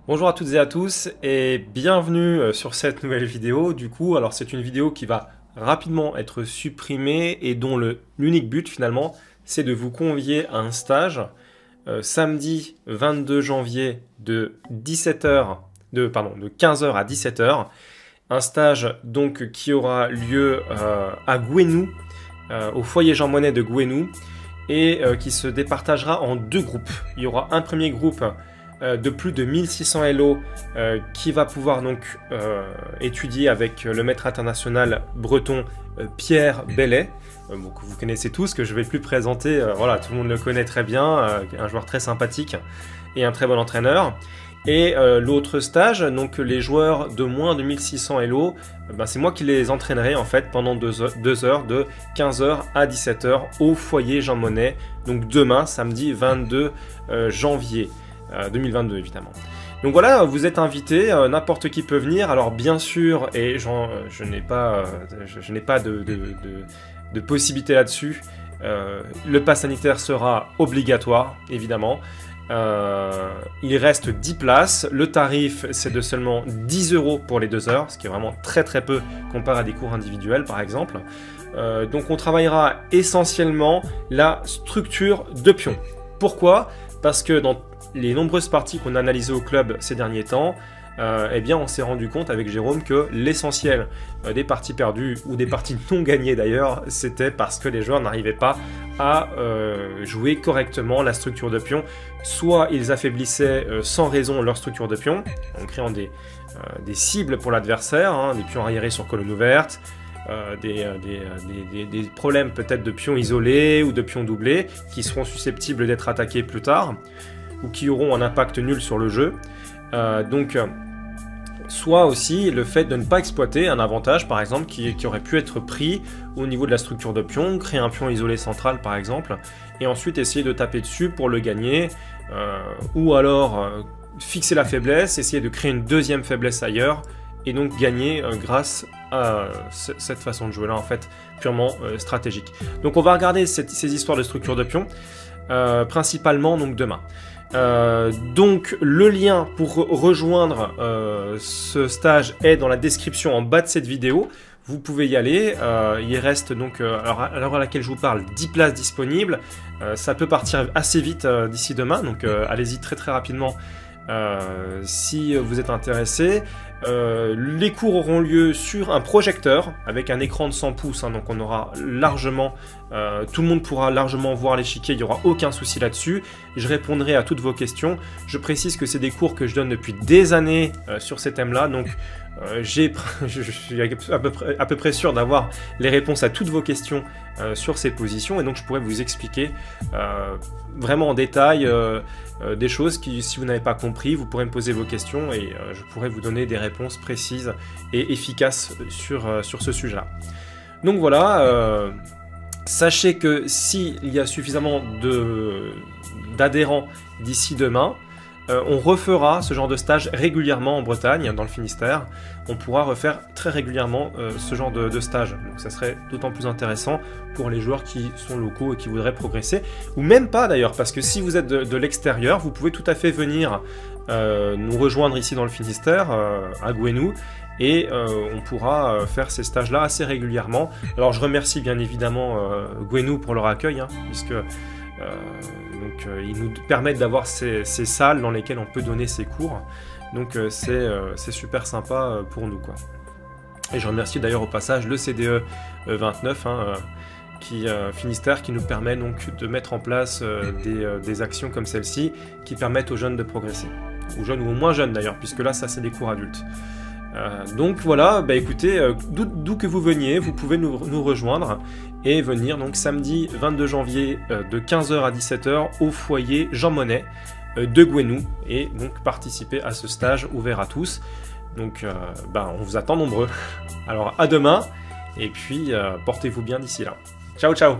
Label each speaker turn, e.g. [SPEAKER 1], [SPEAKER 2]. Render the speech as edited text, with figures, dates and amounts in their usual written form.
[SPEAKER 1] Bonjour à toutes et à tous et bienvenue sur cette nouvelle vidéo. Du coup, alors c'est une vidéo qui va rapidement être supprimée et dont l'unique but finalement, c'est de vous convier à un stage samedi 22 janvier de 15h à 17h. Un stage donc qui aura lieu à Gouesnou, au foyer Jean Monnet de Gouesnou, et qui se départagera en deux groupes. Il y aura un premier groupe de plus de 1600 Elo qui va pouvoir donc étudier avec le maître international breton Pierre Bellet, que vous connaissez tous, que je ne vais plus présenter, voilà, tout le monde le connaît très bien, un joueur très sympathique et un très bon entraîneur. Et l'autre stage, donc les joueurs de moins de 1600 Elo, c'est moi qui les entraînerai en fait pendant 2 heures de 15h à 17h au foyer Jean Monnet, donc demain, samedi 22 janvier 2022 évidemment. Donc voilà, vous êtes invités, n'importe qui peut venir. Alors bien sûr, et je n'ai pas de possibilité là-dessus, le pass sanitaire sera obligatoire évidemment. Il reste 10 places, le tarif c'est de seulement 10 € pour les 2 heures, ce qui est vraiment très peu comparé à des cours individuels par exemple. Donc on travaillera essentiellement la structure de pion. Pourquoi? Parce que dans les nombreuses parties qu'on a analysées au club ces derniers temps, eh bien on s'est rendu compte avec Jérôme que l'essentiel des parties perdues, ou des parties non gagnées d'ailleurs, c'était parce que les joueurs n'arrivaient pas à jouer correctement la structure de pion. Soit ils affaiblissaient sans raison leur structure de pion, en créant des cibles pour l'adversaire, hein, des pions arriérés sur colonne ouverte, des problèmes peut-être de pions isolés ou de pions doublés qui seront susceptibles d'être attaqués plus tard, ou qui auront un impact nul sur le jeu. Soit aussi le fait de ne pas exploiter un avantage par exemple qui aurait pu être pris au niveau de la structure de pion, créer un pion isolé central par exemple, et ensuite essayer de taper dessus pour le gagner, ou alors fixer la faiblesse, essayer de créer une deuxième faiblesse ailleurs, et donc gagner grâce à cette façon de jouer là en fait, purement stratégique. Donc on va regarder ces histoires de structure de pion, principalement donc demain. Donc le lien pour rejoindre ce stage est dans la description en bas de cette vidéo. Vous pouvez y aller. Il reste donc, à l'heure à laquelle je vous parle, 10 places disponibles. Ça peut partir assez vite d'ici demain, donc allez-y très rapidement si vous êtes intéressé. Les cours auront lieu sur un projecteur avec un écran de 100 pouces, hein, donc on aura largement, tout le monde pourra largement voir l'échiquier, il n'y aura aucun souci là-dessus. Je répondrai à toutes vos questions. Je précise que c'est des cours que je donne depuis des années sur ces thèmes-là, donc je suis à peu près sûr d'avoir les réponses à toutes vos questions sur ces positions, et donc je pourrais vous expliquer vraiment en détail des choses qui, si vous n'avez pas compris, vous pourrez me poser vos questions et je pourrais vous donner des réponses précises et efficaces sur ce sujet-là. Donc voilà, sachez que s'il y a suffisamment d'adhérents d'ici demain, on refera ce genre de stage régulièrement en Bretagne, dans le Finistère. On pourra refaire très régulièrement ce genre de stage. Donc ça serait d'autant plus intéressant pour les joueurs qui sont locaux et qui voudraient progresser. Ou même pas d'ailleurs, parce que si vous êtes de l'extérieur, vous pouvez tout à fait venir nous rejoindre ici dans le Finistère, à Gouesnou. Et on pourra faire ces stages-là assez régulièrement. Alors je remercie bien évidemment Gouesnou pour leur accueil, hein, puisque ils nous permettent d'avoir ces salles dans lesquelles on peut donner ces cours. Donc c'est super sympa pour nous, quoi. Et je remercie d'ailleurs au passage le CDE 29, hein, Finistère, qui nous permet donc de mettre en place des actions comme celle-ci qui permettent aux jeunes de progresser. Aux jeunes ou aux moins jeunes d'ailleurs, puisque là ça c'est des cours adultes. Donc voilà, écoutez, d'où que vous veniez, vous pouvez nous rejoindre et venir donc samedi 22 janvier de 15h à 17h au foyer Jean Monnet de Gouesnou, et donc participer à ce stage ouvert à tous. Donc on vous attend nombreux. Alors à demain, et puis portez-vous bien d'ici là. Ciao ciao.